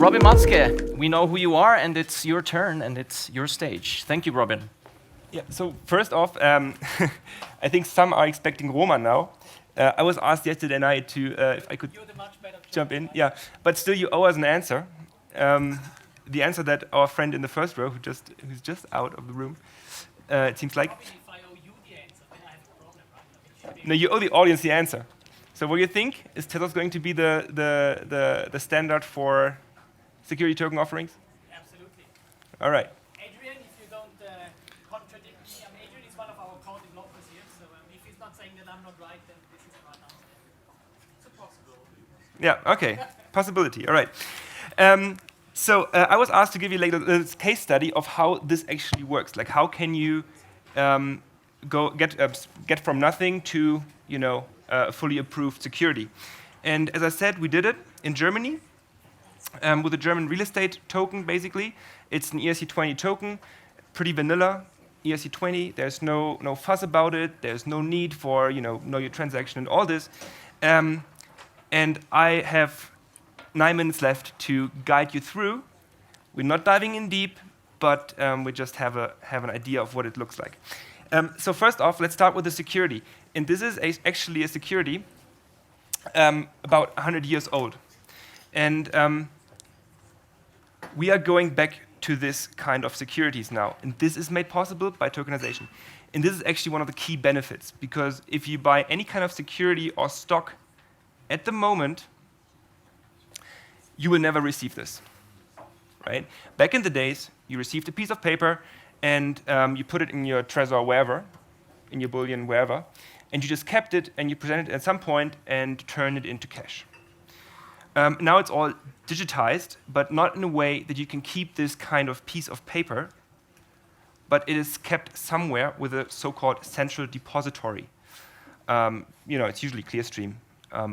Robin Matzke, we know who you are, and it's your turn, and it's your stage. Thank you, Robin. Yeah, so first off, I think some are expecting Roman now. I was asked yesterday night to if I could jump in. Yeah, but still you owe us an answer. The answer that our friend in the first row, who's just out of the room, it seems like. If I owe you the answer, then I have a problem, right? No, you owe the audience the answer. So what do you think? Is Tezos going to be the standard for security token offerings? Absolutely. All right. Adrian, if you don't contradict me, Adrian is one of our code developers here, so if he's not saying that I'm not right, then this is the right answer. It's a possibility. Yeah, okay. Possibility, all right. So I was asked to give you like a case study of how this actually works. Like how can you get from nothing to fully approved security. And as I said, we did it in Germany with a German real estate token, basically. It's an ERC20 token, pretty vanilla, ERC20. There's no fuss about it. There's no need for, know your transaction and all this. And I have 9 minutes left to guide you through. We're not diving in deep, but we just have an idea of what it looks like. So first off, let's start with the security. And this is actually a security about 100 years old. And we are going back to this kind of securities now. And this is made possible by tokenization. And this is actually one of the key benefits, because if you buy any kind of security or stock at the moment, you will never receive this, right? Back in the days, you received a piece of paper, and you put it in your Trezor wherever, in your bullion wherever, and you just kept it, and you presented it at some point and turned it into cash. Now it's all digitized, but not in a way that you can keep this kind of piece of paper, but it is kept somewhere with a so-called central depository. It's usually Clearstream.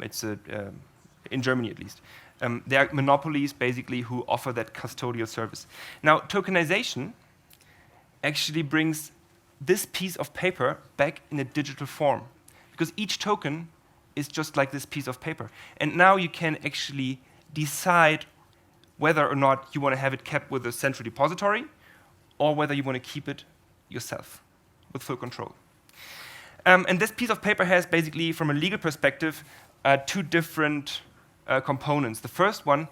It's in Germany at least. There are monopolies, basically, who offer that custodial service. Now, tokenization actually brings this piece of paper back in a digital form, because each token is just like this piece of paper. And now you can actually decide whether or not you want to have it kept with a central depository, or whether you want to keep it yourself with full control. And this piece of paper has basically, from a legal perspective, two different components. The first one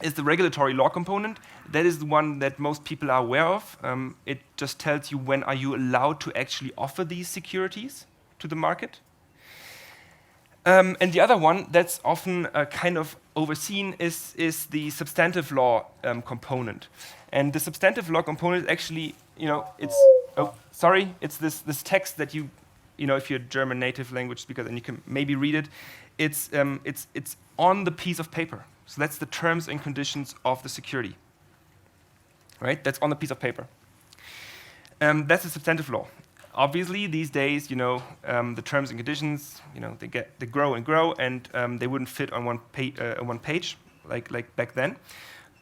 is the regulatory law component. That is the one that most people are aware of. It just tells you when are you allowed to actually offer these securities to the market. And the other one that's often kind of overseen is the substantive law component. And the substantive law component actually, it's this text that you, if you're a German native language speaker, then you can maybe read it. It's on the piece of paper. So that's the terms and conditions of the security, right? That's on the piece of paper. That's the substantive law. Obviously, these days, the terms and conditions, they grow and grow, and they wouldn't fit on one page like back then.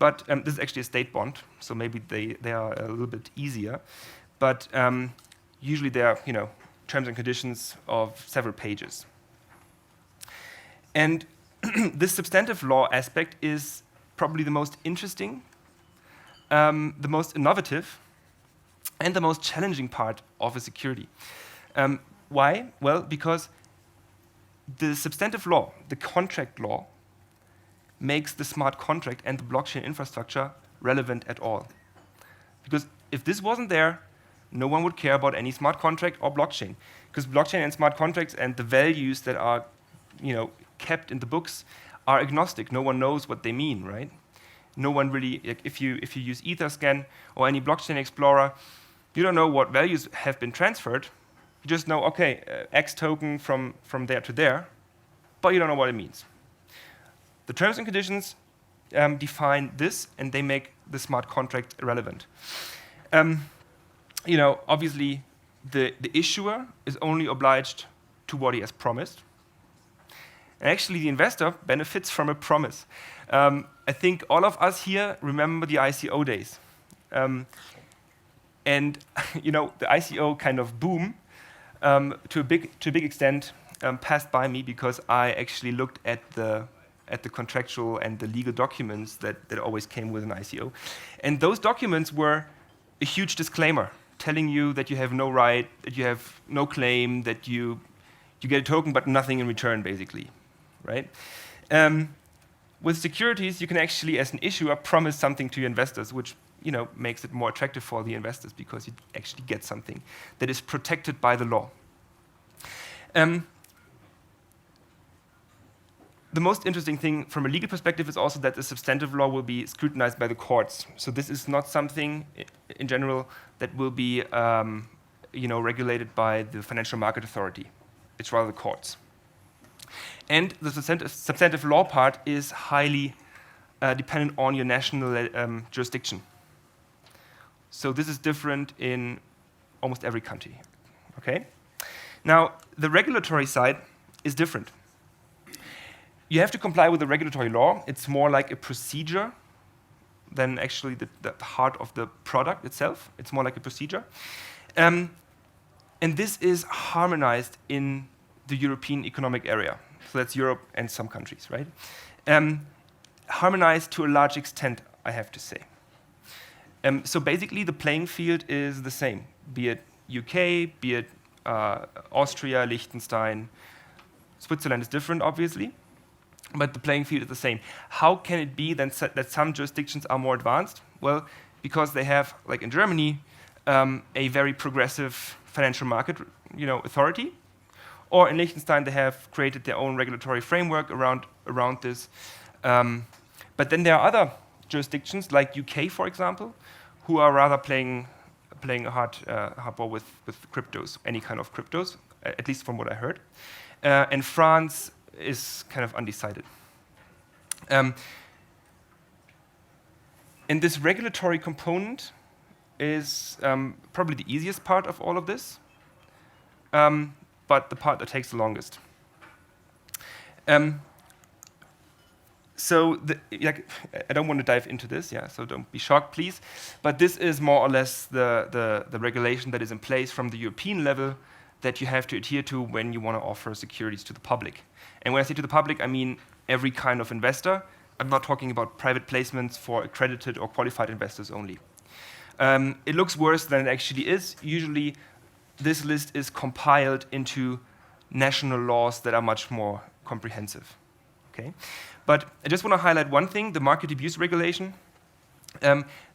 But this is actually a state bond, so maybe they are a little bit easier. But usually they are, terms and conditions of several pages. And this substantive law aspect is probably the most interesting, the most innovative, and the most challenging part of a security. Why? Well, because the substantive law, the contract law, makes the smart contract and the blockchain infrastructure relevant at all. Because if this wasn't there, no one would care about any smart contract or blockchain. Because blockchain and smart contracts and the values that are, kept in the books are agnostic. No one knows what they mean, right? No one really, if you use Etherscan or any blockchain explorer, you don't know what values have been transferred. You just know, okay, X token from there to there, but you don't know what it means. The terms and conditions define this, and they make the smart contract relevant. Obviously, the issuer is only obliged to what he has promised. And actually, the investor benefits from a promise. I think all of us here remember the ICO days. And the ICO kind of boom to a big extent passed by me because I actually looked at the at the contractual and the legal documents that always came with an ICO. And those documents were a huge disclaimer, telling you that you have no right, that you have no claim, that you get a token but nothing in return, basically, right? With securities, you can actually, as an issuer, promise something to your investors, which makes it more attractive for the investors because you actually get something that is protected by the law. The most interesting thing from a legal perspective is also that the substantive law will be scrutinized by the courts. So this is not something, in general, that will be regulated by the Financial Market Authority. It's rather the courts. And the substantive law part is highly dependent on your national jurisdiction. So this is different in almost every country. Okay? Now, the regulatory side is different. You have to comply with the regulatory law. It's more like a procedure than actually the heart of the product itself. It's more like a procedure. And this is harmonized in the European Economic Area. So that's Europe and some countries, right? Harmonized to a large extent, I have to say. So basically, the playing field is the same, be it UK, be it Austria, Liechtenstein. Switzerland is different, obviously, but the playing field is the same. How can it be then that some jurisdictions are more advanced? Well, because they have, like in Germany, a very progressive financial market authority. Or in Liechtenstein, they have created their own regulatory framework around this. But then there are other jurisdictions, like UK, for example, who are rather playing a hardball with cryptos, any kind of cryptos, at least from what I heard. And France is kind of undecided. And this regulatory component is probably the easiest part of all of this, but the part that takes the longest. So I don't want to dive into this, so don't be shocked, please. But this is more or less the regulation that is in place from the European level that you have to adhere to when you want to offer securities to the public. And when I say to the public, I mean every kind of investor. I'm not talking about private placements for accredited or qualified investors only. It looks worse than it actually is. Usually, this list is compiled into national laws that are much more comprehensive. Okay? But I just want to highlight one thing, the market abuse regulation.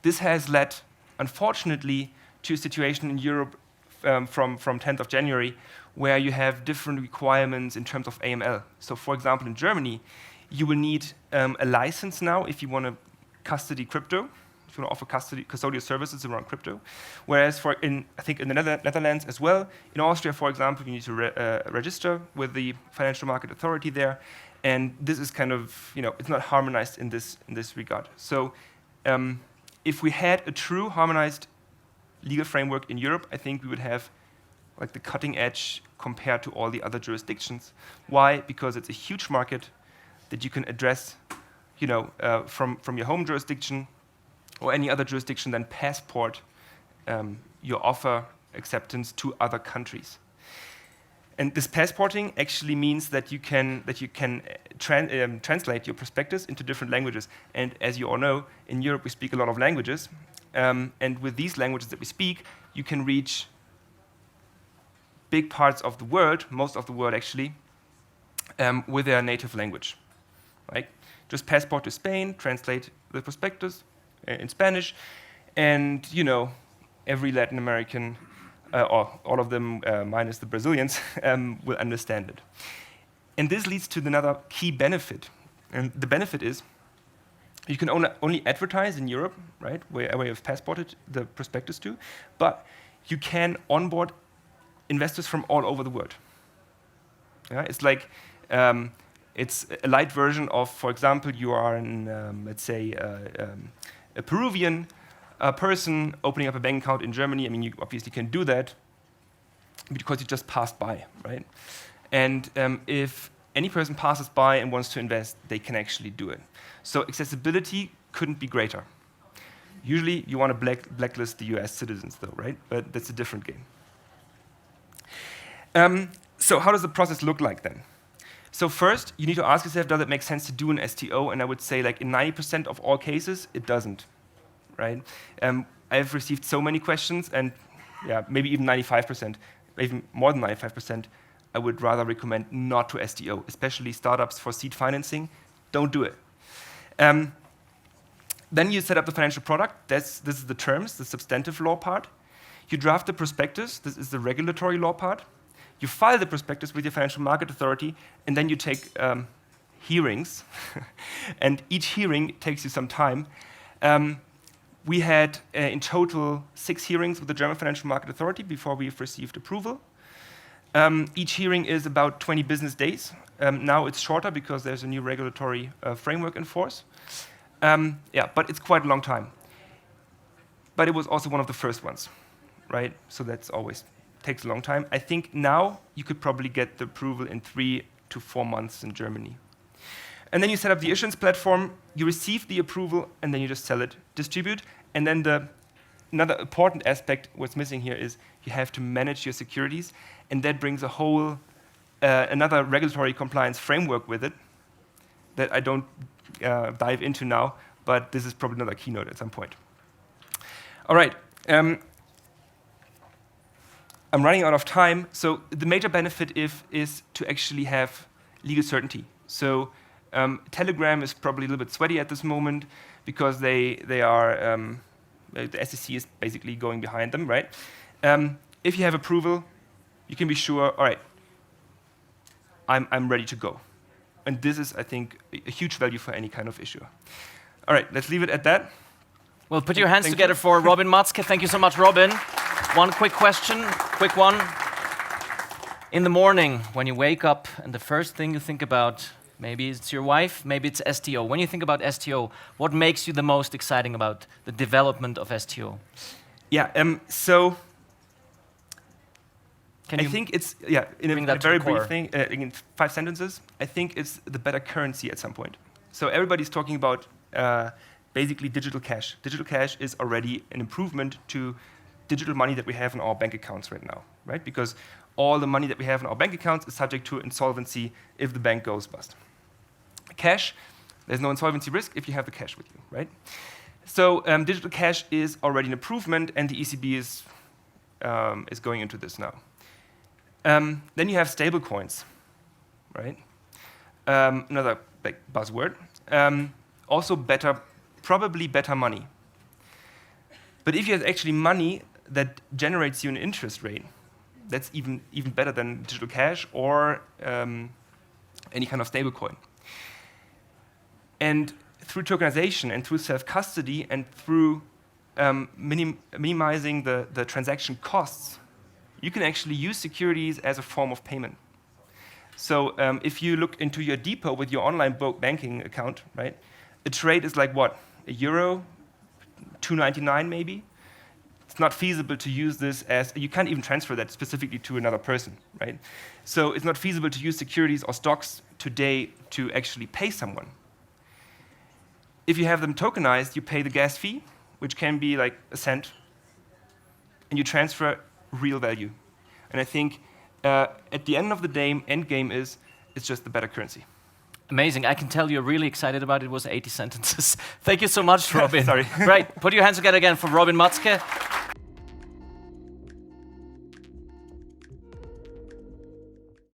This has led, unfortunately, to a situation in Europe from 10th of January where you have different requirements in terms of AML. So for example, in Germany, you will need a license now if you want to custody crypto, if you want to offer custodial services around crypto. Whereas I think in the Netherlands as well, in Austria, for example, you need to register with the Financial Market Authority there. And this is kind of, it's not harmonized in this regard. So if we had a true harmonized legal framework in Europe, I think we would have like the cutting edge compared to all the other jurisdictions. Why? Because it's a huge market that you can address, from your home jurisdiction or any other jurisdiction, then passport your offer acceptance to other countries. And this passporting actually means that you can translate your prospectus into different languages. And as you all know, in Europe we speak a lot of languages. And with these languages that we speak, you can reach big parts of the world, most of the world actually, with their native language. Right? Just passport to Spain, translate the prospectus in Spanish, and every Latin American, or all of them minus the Brazilians, will understand it. And this leads to another key benefit. And the benefit is you can only advertise in Europe, right, where you've passported the prospectus to, but you can onboard investors from all over the world. Yeah, it's like it's a light version of, for example, you are let's say, a Peruvian person opening up a bank account in Germany. I mean, you obviously can do that because you just passed by, right? And if any person passes by and wants to invest, they can actually do it. So accessibility couldn't be greater. Usually, you want to blacklist the US citizens, though, right? But that's a different game. So how does the process look like then? So first, you need to ask yourself, does it make sense to do an STO? And I would say, like in 90% of all cases, it doesn't, right? I've received so many questions, and yeah, maybe even 95%, even more than 95%, I would rather recommend not to STO, especially startups for seed financing. Don't do it. Then you set up the financial product. This is the terms, the substantive law part. You draft the prospectus. This is the regulatory law part. You file the prospectus with your financial market authority, and then you take hearings. And each hearing takes you some time. We had, in total, 6 hearings with the German Financial Market Authority before we've received approval. Each hearing is about 20 business days. Now it's shorter because there's a new regulatory framework in force. Yeah, but it's quite a long time. But it was also one of the first ones, right? So that's always takes a long time. I think now you could probably get the approval in 3 to 4 months in Germany. And then you set up the issuance platform, you receive the approval, and then you just sell it, distribute. And then another important aspect, what's missing here, is you have to manage your securities, and that brings a whole, another regulatory compliance framework with it that I don't dive into now, but this is probably another keynote at some point. All right. I'm running out of time, so the major benefit is to actually have legal certainty. So Telegram is probably a little bit sweaty at this moment because they are, the SEC is basically going behind them, right? If you have approval, you can be sure, all right, I'm ready to go. And this is, I think, a huge value for any kind of issuer. All right, let's leave it at that. Well, put your hands together for Robin Matzke. Thank you so much, Robin. One quick question, quick one. In the morning, when you wake up and the first thing you think about, maybe it's your wife, maybe it's STO. When you think about STO, what makes you the most exciting about the development of STO? Yeah, so I think it's, yeah, in a very brief thing, in 5 sentences, I think it's the better currency at some point. So everybody's talking about basically digital cash. Digital cash is already an improvement to digital money that we have in our bank accounts right now, right? Because all the money that we have in our bank accounts is subject to insolvency if the bank goes bust. Cash, there's no insolvency risk if you have the cash with you, right? So digital cash is already an improvement, and the ECB is going into this now. Then you have stable coins, right? Another big buzzword. Also better, probably better money. But if you have actually money that generates you an interest rate, that's even better than digital cash or any kind of stable coin. And through tokenization and through self-custody and through minimizing the transaction costs, you can actually use securities as a form of payment. So if you look into your depot with your online banking account, right, a trade is like what? €1, $2.99 maybe? It's not feasible to use this as, you can't even transfer that specifically to another person, right? So it's not feasible to use securities or stocks today to actually pay someone. If you have them tokenized, you pay the gas fee, which can be like a cent, and you transfer real value. And I think at the end of the day, end game is, it's just the better currency. Amazing. I can tell you're really excited about it. It was 80 sentences. Thank you so much, Robin. Sorry. Right. Put your hands together again for Robin Matzke.